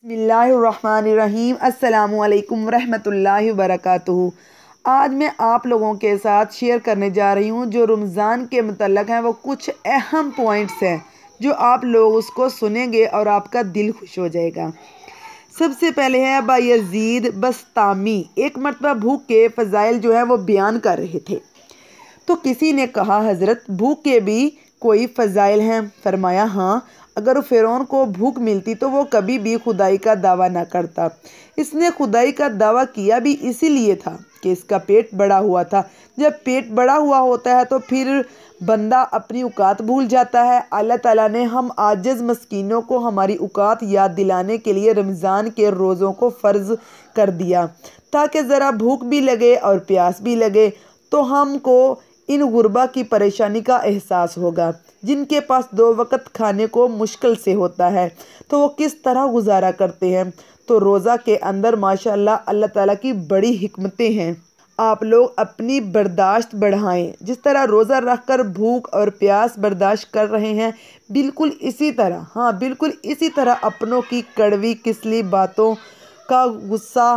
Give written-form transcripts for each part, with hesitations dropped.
बिस्मिल्लाहिर्रहमानिर्रहीम। अस्सलामुअलैकुम रहमतुल्लाहि वबरकातुहू। आज मैं आप लोगों के साथ शेयर करने जा रही हूँ जो रमज़ान के मतलब हैं। वो कुछ अहम पॉइंट्स हैं जो आप लोग उसको सुनेंगे और आपका दिल खुश हो जाएगा। सबसे पहले है बायजीद बस्तामी एक मरतबा भूख के फ़ज़ाइल जो है वो बयान कर रहे थे। तो किसी ने कहा, हज़रत भूख के भी कोई फ़ज़ाइल हैं? फरमाया, हाँ, अगर फ़िरौन को भूख मिलती तो वो कभी भी खुदाई का दावा ना करता। इसने खुदाई का दावा किया भी इसीलिए था कि इसका पेट बड़ा हुआ था। जब पेट बड़ा हुआ होता है तो फिर बंदा अपनी औकात भूल जाता है। अल्लाह ताला ने हम आजिज़ मस्कीनों को हमारी औकात याद दिलाने के लिए रमज़ान के रोज़ों को फ़र्ज़ कर दिया ताकि ज़रा भूख भी लगे और प्यास भी लगे, तो हमको इन गुरबा की परेशानी का एहसास होगा। जिनके पास 2 वक्त खाने को मुश्किल से होता है तो वो किस तरह गुजारा करते हैं। तो रोज़ा के अंदर माशाअल्लाह अल्लाह ताला की बड़ी हिकमतें हैं। आप लोग अपनी बर्दाश्त बढ़ाएं। जिस तरह रोज़ा रख कर भूख और प्यास बर्दाश्त कर रहे हैं, बिल्कुल इसी तरह, हाँ बिल्कुल इसी तरह अपनों की कड़वी किसली बातों का गुस्सा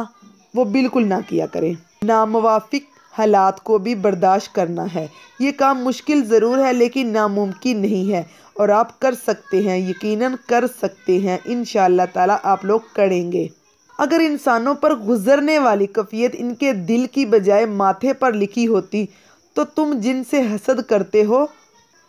वो बिल्कुल ना किया करें। नामुवाफिक हालात को भी बर्दाश्त करना है। ये काम मुश्किल ज़रूर है लेकिन नामुमकिन नहीं है और आप कर सकते हैं, यकीनन कर सकते हैं। इंशाअल्लाह ताला आप लोग करेंगे। अगर इंसानों पर गुजरने वाली कैफियत इनके दिल की बजाय माथे पर लिखी होती तो तुम जिनसे हसद करते हो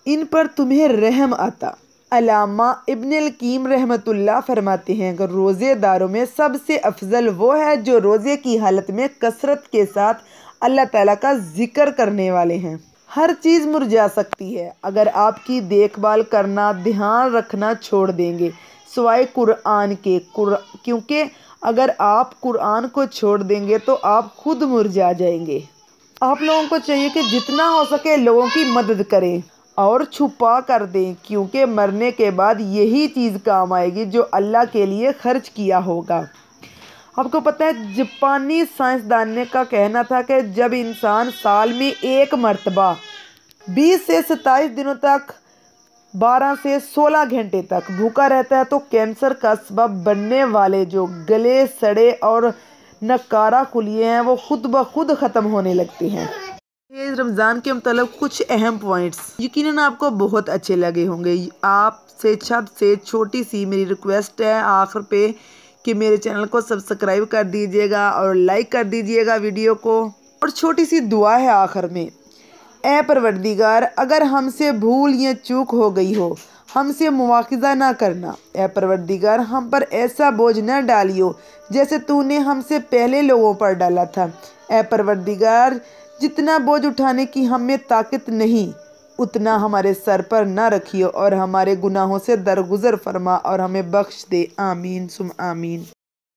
इन पर तुम्हें रहम आता। अल्लामा इब्नुल क़य्यिम रहमतुल्लाह फरमाते हैं, अगर रोज़ेदारों में सबसे अफजल वो है जो रोज़े की हालत में कसरत के साथ अल्लाह ताला का जिक्र करने वाले हैं। हर चीज़ मुरझा सकती है अगर आपकी देखभाल करना, ध्यान रखना छोड़ देंगे सिवाय कुरान के। क्योंकि अगर आप कुरान को छोड़ देंगे तो आप खुद मुरझा जाएंगे। आप लोगों को चाहिए कि जितना हो सके लोगों की मदद करें और छुपा कर दें, क्योंकि मरने के बाद यही चीज़ काम आएगी जो अल्लाह के लिए खर्च किया होगा। आपको पता है, जापानी साइंसदान का कहना था कि जब इंसान साल में एक मरतबा 20 से 27 दिनों तक 12 से 16 घंटे तक भूखा रहता है तो कैंसर का सबब बनने वाले जो गले सड़े और नकारा खुलिए हैं वो खुद ब खुद ख़त्म होने लगते हैं। ये रमज़ान के मतलब कुछ अहम पॉइंट्स यकीनन आपको बहुत अच्छे लगे होंगे। आपसे सबसे छोटी सी मेरी रिक्वेस्ट है आखिर पे कि मेरे चैनल को सब्सक्राइब कर दीजिएगा और लाइक कर दीजिएगा वीडियो को। और छोटी सी दुआ है आखिर में, ऐ परवरदिगार, अगर हमसे भूल या चूक हो गई हो हमसे मुआखज़ा ना करना। ऐ परवरदिगार, हम पर ऐसा बोझ न डालियो जैसे तूने हमसे पहले लोगों पर डाला था। ऐ परवरदिगार, जितना बोझ उठाने की हमें ताकत नहीं उतना हमारे सर पर ना रखियो और हमारे गुनाहों से दरगुजर फरमा और हमें बख्श दे। आमीन सुम आमीन।